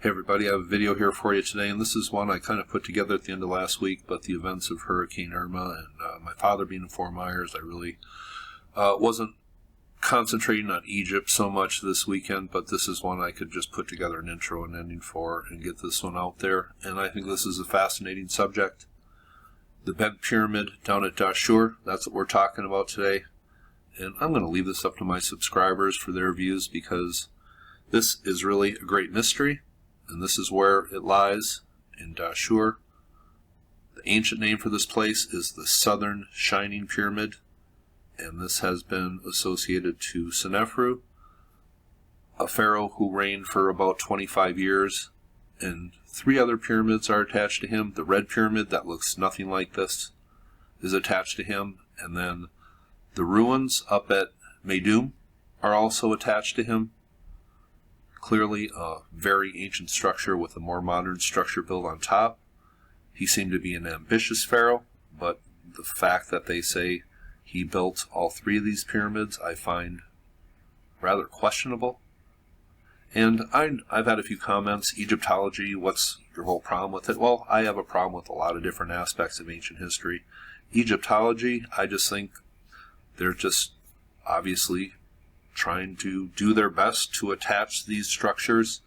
Hey everybody, I have a video here for you today, and this is one I kind of put together at the end of last week, but the events of Hurricane Irma and my father being in Fort Myers, I really wasn't concentrating on Egypt so much this weekend, but this is one I could just put together an intro and ending for and get this one out there, and I think this is a fascinating subject. The bent pyramid down at Dashur, that's what we're talking about today, and I'm going to leave this up to my subscribers for their views because this is really a great mystery. And this is where it lies, in Dashur. The ancient name for this place is the Southern Shining Pyramid, and this has been associated to Senefru, a pharaoh who reigned for about 25 years, and 3 other pyramids are attached to him. The Red Pyramid, that looks nothing like this, is attached to him, and then the ruins up at Meidum are also attached to him. Clearly a very ancient structure with a more modern structure built on top. He seemed to be an ambitious pharaoh, but the fact that they say he built all 3 of these pyramids I find rather questionable. And I've had a few comments, Egyptology, what's your whole problem with it? Well, I have a problem with a lot of different aspects of ancient history. Egyptology, I just think they're just obviously trying to do their best to attach these structures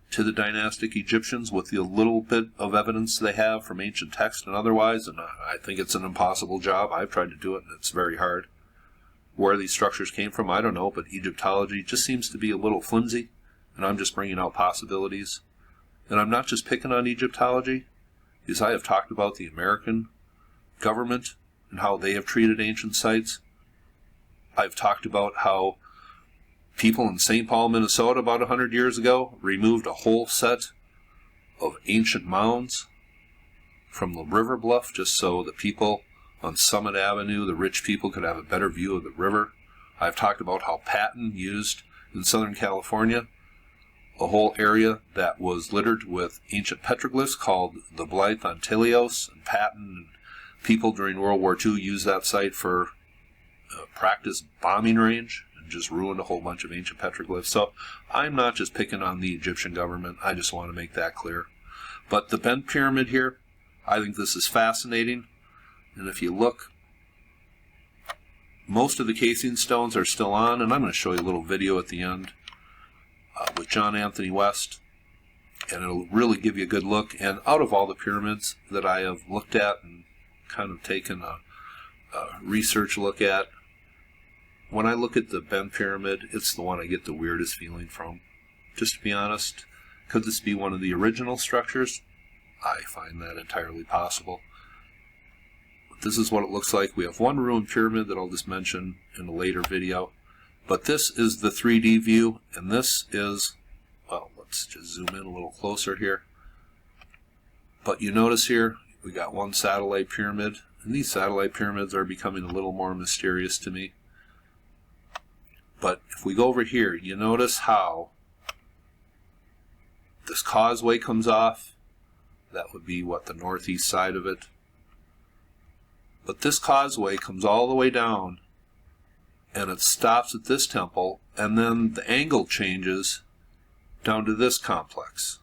to the dynastic Egyptians with the little bit of evidence they have from ancient text and otherwise, and I think it's an impossible job. I've tried to do it, and it's very hard. Where these structures came from, I don't know, but Egyptology just seems to be a little flimsy, and I'm just bringing out possibilities. And I'm not just picking on Egyptology, because I have talked about the American government and how they have treated ancient sites. I've talked about how people in St. Paul, Minnesota, about 100 years ago, removed a whole set of ancient mounds from the river bluff just so the people on Summit Avenue, the rich people, could have a better view of the river. I've talked about how Patton used, in Southern California, a whole area that was littered with ancient petroglyphs called the Blythe on Telios, and Patton and people during World War II used that site for a practice bombing range. Just ruined a whole bunch of ancient petroglyphs. So I'm not just picking on the Egyptian government. I just want to make that clear. But the bent pyramid here, I think this is fascinating. And if you look, most of the casing stones are still on, and I'm going to show you a little video at the end with John Anthony West, and it'll really give you a good look. And out of all the pyramids that I have looked at and kind of taken a research look at, when I look at the bent pyramid, it's the one I get the weirdest feeling from. Just to be honest, could this be one of the original structures? I find that entirely possible. But this is what it looks like. We have one ruined pyramid that I'll just mention in a later video. But this is the 3D view, and this is, well, let's just zoom in a little closer here. But you notice here, we got one satellite pyramid, and these satellite pyramids are becoming a little more mysterious to me. But if we go over here, you notice how this causeway comes off. That would be, what, the northeast side of it. But this causeway comes all the way down, and it stops at this temple, and then the angle changes down to this complex.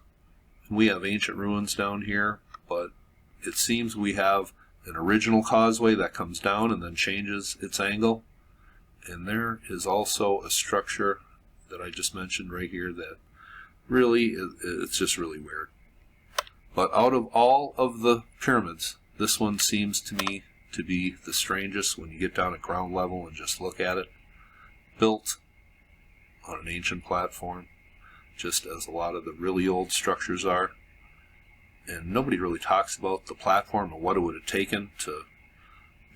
We have ancient ruins down here, but it seems we have an original causeway that comes down and then changes its angle. And there is also a structure that I just mentioned right here that really, it's just really weird. But out of all of the pyramids, this one seems to me to be the strangest when you get down at ground level and just look at it. Built on an ancient platform, just as a lot of the really old structures are. And nobody really talks about the platform and what it would have taken to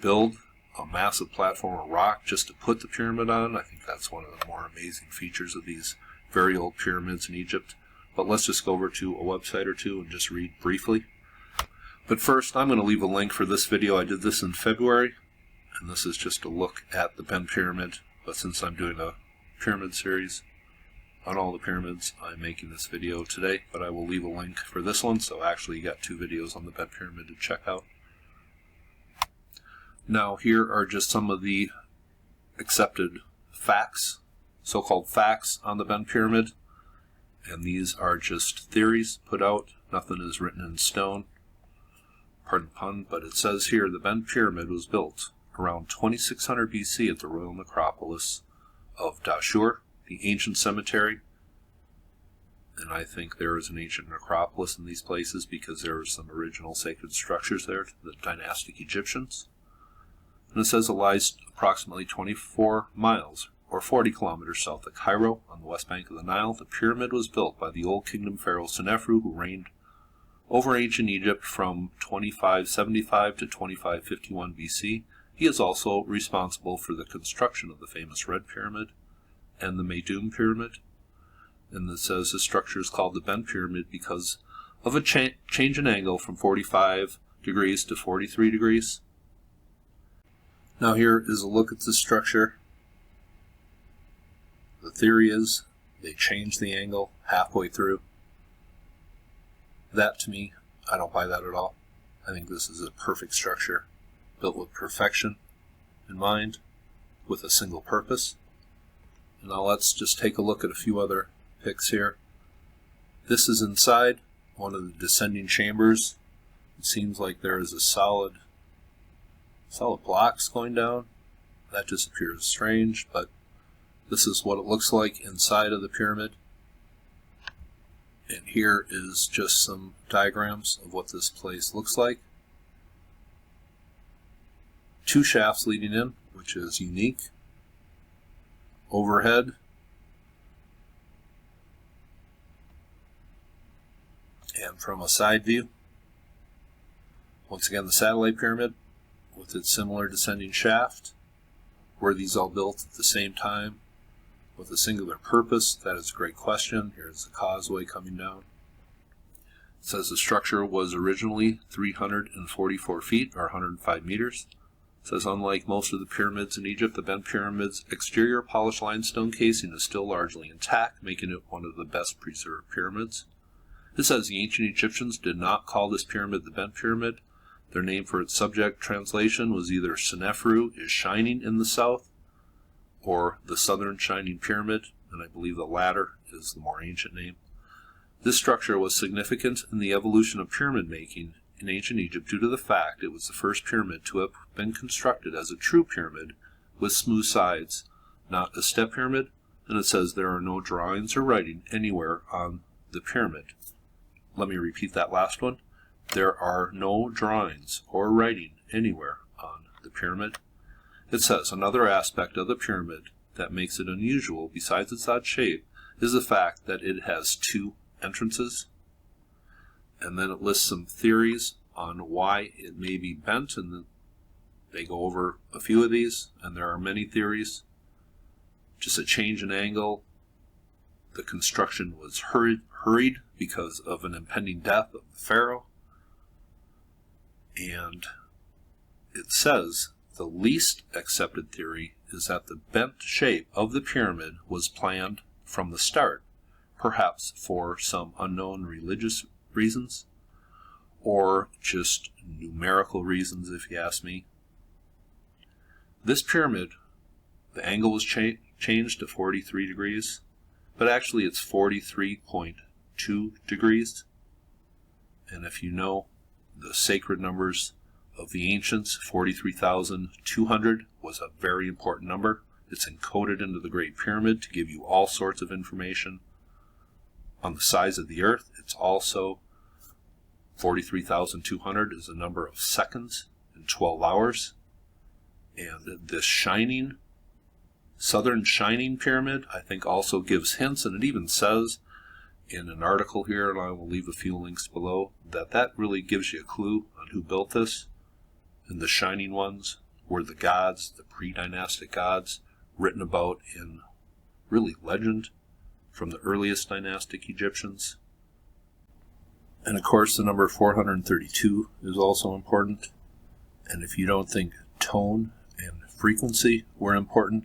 build a massive platform of rock just to put the pyramid on. I think that's one of the more amazing features of these very old pyramids in Egypt. But let's just go over to a website or two and just read briefly. But first, I'm going to leave a link for this video. I did this in February, and this is just a look at the bent pyramid. But since I'm doing a pyramid series on all the pyramids, I'm making this video today. But I will leave a link for this one, so actually you got 2 videos on the bent pyramid to check out. Now, here are just some of the accepted facts, so-called facts on the bent pyramid. and these are just theories put out. Nothing is written in stone. Pardon the pun, but it says here the Bent Pyramid was built around 2600 BC at the royal necropolis of Dashur, the ancient cemetery. And I think there is an ancient necropolis in these places because there are some original sacred structures there to the dynastic Egyptians. And it says it lies approximately 24 miles or 40 kilometers south of Cairo on the west bank of the Nile. The pyramid was built by the Old Kingdom pharaoh Senefru, who reigned over ancient Egypt from 2575 to 2551 BC. He is also responsible for the construction of the famous Red Pyramid and the Meidum Pyramid. And it says the structure is called the Bent Pyramid because of a change in angle from 45 degrees to 43 degrees. Now here is a look at the structure. The theory is they changed the angle halfway through. That, to me, I don't buy that at all. I think this is a perfect structure, built with perfection in mind, with a single purpose. And now let's just take a look at a few other pics here. This is inside one of the descending chambers. It seems like there is a solid blocks going down. That just appears strange, but this is what it looks like inside of the pyramid. And here is just some diagrams of what this place looks like. 2 shafts leading in, which is unique. Overhead. And from a side view, once again the satellite pyramid with its similar descending shaft. Were these all built at the same time with a singular purpose? That is a great question. Here's the causeway coming down. It says the structure was originally 344 feet or 105 meters. It says unlike most of the pyramids in Egypt, the Bent Pyramid's exterior polished limestone casing is still largely intact, making it one of the best preserved pyramids. It says the ancient Egyptians did not call this pyramid the Bent Pyramid. Their name for its subject translation was either Senefru is shining in the south, or the Southern Shining Pyramid, and I believe the latter is the more ancient name. This structure was significant in the evolution of pyramid making in ancient Egypt due to the fact it was the first pyramid to have been constructed as a true pyramid with smooth sides, not a step pyramid, and it says there are no drawings or writing anywhere on the pyramid. Let me repeat that last one. There are no drawings or writing anywhere on the pyramid. It says another aspect of the pyramid that makes it unusual, besides its odd shape, is the fact that it has 2 entrances. And then it lists some theories on why it may be bent, and they go over a few of these, and there are many theories. Just a change in angle. The construction was hurried because of an impending death of the pharaoh. And it says the least accepted theory is that the bent shape of the pyramid was planned from the start, perhaps for some unknown religious reasons, or just numerical reasons, if you ask me. This pyramid, the angle was changed to 43 degrees, but actually it's 43.2 degrees. And if you know the sacred numbers of the ancients, 43,200 was a very important number. It's encoded into the Great Pyramid to give you all sorts of information on the size of the earth. It's also 43,200 is the number of seconds in 12 hours. And this shining, Southern Shining Pyramid, I think also gives hints, and it even says in an article here, and I will leave a few links below, that really gives you a clue on who built this. And the shining ones were the gods, the pre-dynastic gods, written about in really legend from the earliest dynastic Egyptians. And of course the number 432 is also important. And if you don't think tone and frequency were important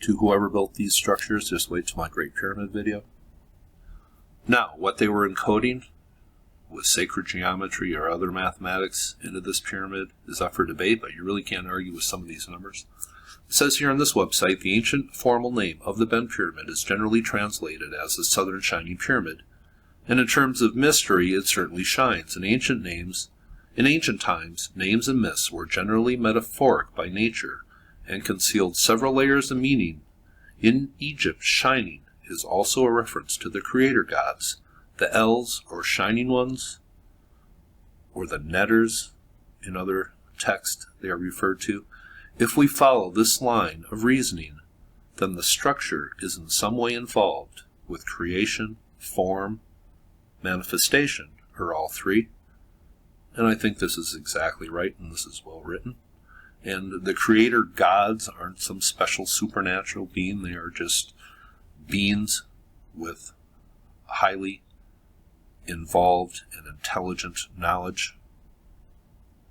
to whoever built these structures, just wait till my Great Pyramid video. Now, what they were encoding with sacred geometry or other mathematics into this pyramid is up for debate, but you really can't argue with some of these numbers. It says here on this website, the ancient formal name of the bent pyramid is generally translated as the Southern Shining Pyramid, and in terms of mystery, it certainly shines. In ancient times, names and myths were generally metaphoric by nature and concealed several layers of meaning. In Egypt, shining is also a reference to the creator gods, the Els, or shining ones, or the netters. In other texts they are referred to. If we follow this line of reasoning, then the structure is in some way involved with creation, form, manifestation, or all three. And I think this is exactly right, and this is well written. And the creator gods aren't some special supernatural being. They are just beings with highly involved and intelligent knowledge.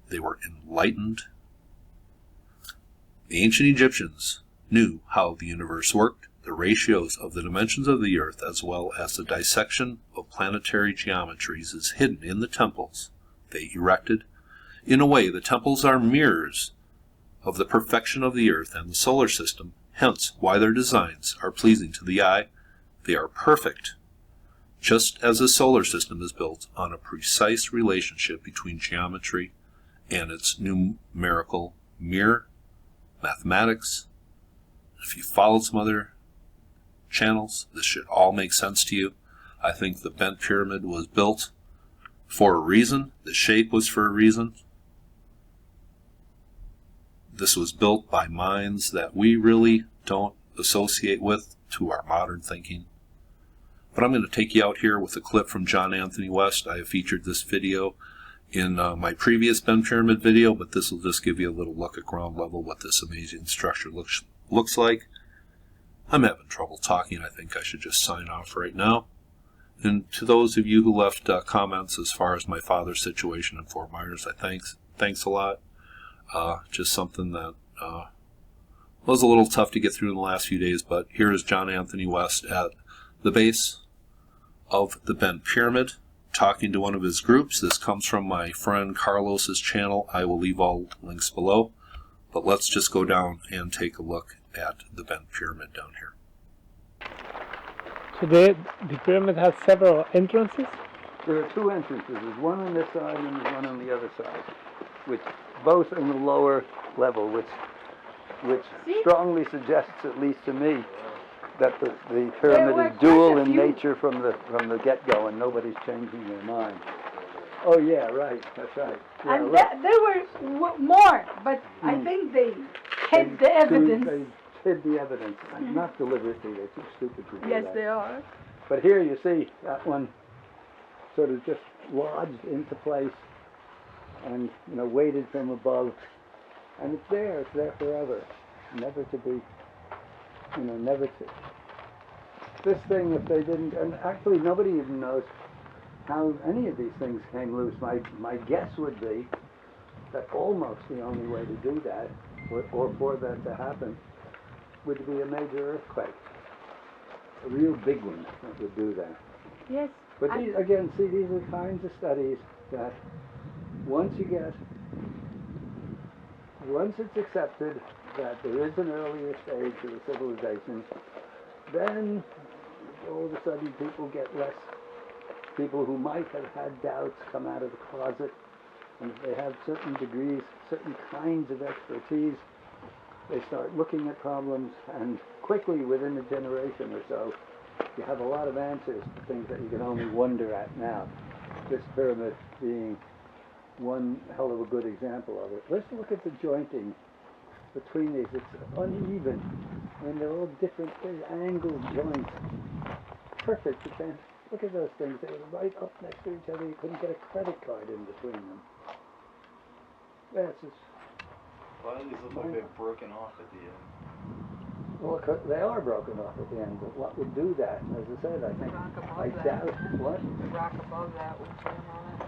They were enlightened. The ancient Egyptians knew how the universe worked, the ratios of the dimensions of the earth, as well as the dissection of planetary geometries is hidden in the temples they erected. In a way, the temples are mirrors of the perfection of the earth and the solar system, hence why their designs are pleasing to the eye. They are perfect, just as the solar system is built on a precise relationship between geometry and its numerical mirror, mathematics. If you followed some other channels, this should all make sense to you. I think the bent pyramid was built for a reason. The shape was for a reason. This was built by minds that we really don't associate with to our modern thinking. But I'm going to take you out here with a clip from John Anthony West. I have featured this video in my previous bent pyramid video, but this will just give you a little look at ground level what this amazing structure looks like. I'm having trouble talking. I think I should just sign off right now. And to those of you who left comments as far as my father's situation in Fort Myers, thanks a lot. Just something that was a little tough to get through in the last few days, but here is John Anthony West at the base of the bent pyramid, talking to one of his groups. This comes from my friend Carlos's channel. I will leave all links below. But let's just go down and take a look at the bent pyramid down here. So the pyramid has several entrances? There are two entrances. There's one on this side and there's one on the other side, which both in the lower level, which strongly suggests, at least to me, that the pyramid is dual in nature from the get-go, and nobody's changing their mind. Oh yeah, right. That's right. Yeah, And there were more, but I think they hid the evidence. They hid the evidence, not deliberately. They're too stupid to do that. Yes, they are. But here you see that one sort of just lodged into place, and weighted from above, and it's there forever, never to be, never to. This thing, if they didn't, and actually nobody even knows how any of these things came loose. My guess would be that almost the only way to do that, or for that to happen, would be a major earthquake, a real big one that would do that. Yes. But these, again, see, these are the kinds of studies that once it's accepted that there is an earlier stage of the civilization, then all of a sudden people who might have had doubts come out of the closet, and if they have certain degrees, certain kinds of expertise, they start looking at problems, and quickly within a generation or so, you have a lot of answers to things that you can only wonder at now. This pyramid being one hell of a good example of it. Let's look at the jointing between these. It's uneven, and they're all different angled joints. Perfect. Look at those things. They were right up next to each other. You couldn't get a credit card in between them. That's just... Well, these look like they've broken off at the end. Well, they are broken off at the end, but what would do that? As I said, I think... I doubt... What? The rock above that would jam on it.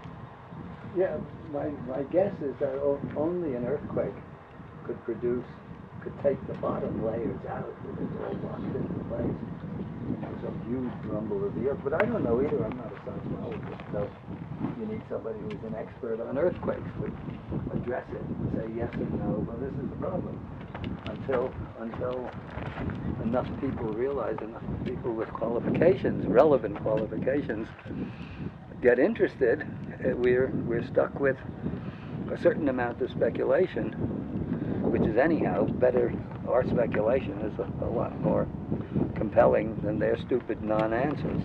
Yeah, my guess is that only an earthquake could take the bottom layers out if it's all locked into place. Some huge rumble of the earth. But I don't know either. I'm not a seismologist, so you need somebody who's an expert on earthquakes to address it and say yes or no. Well, this is the problem. until enough people realize, enough people with qualifications, relevant qualifications, get interested, we're stuck with a certain amount of speculation, which is anyhow better. Our speculation is a lot more compelling than their stupid non-answers.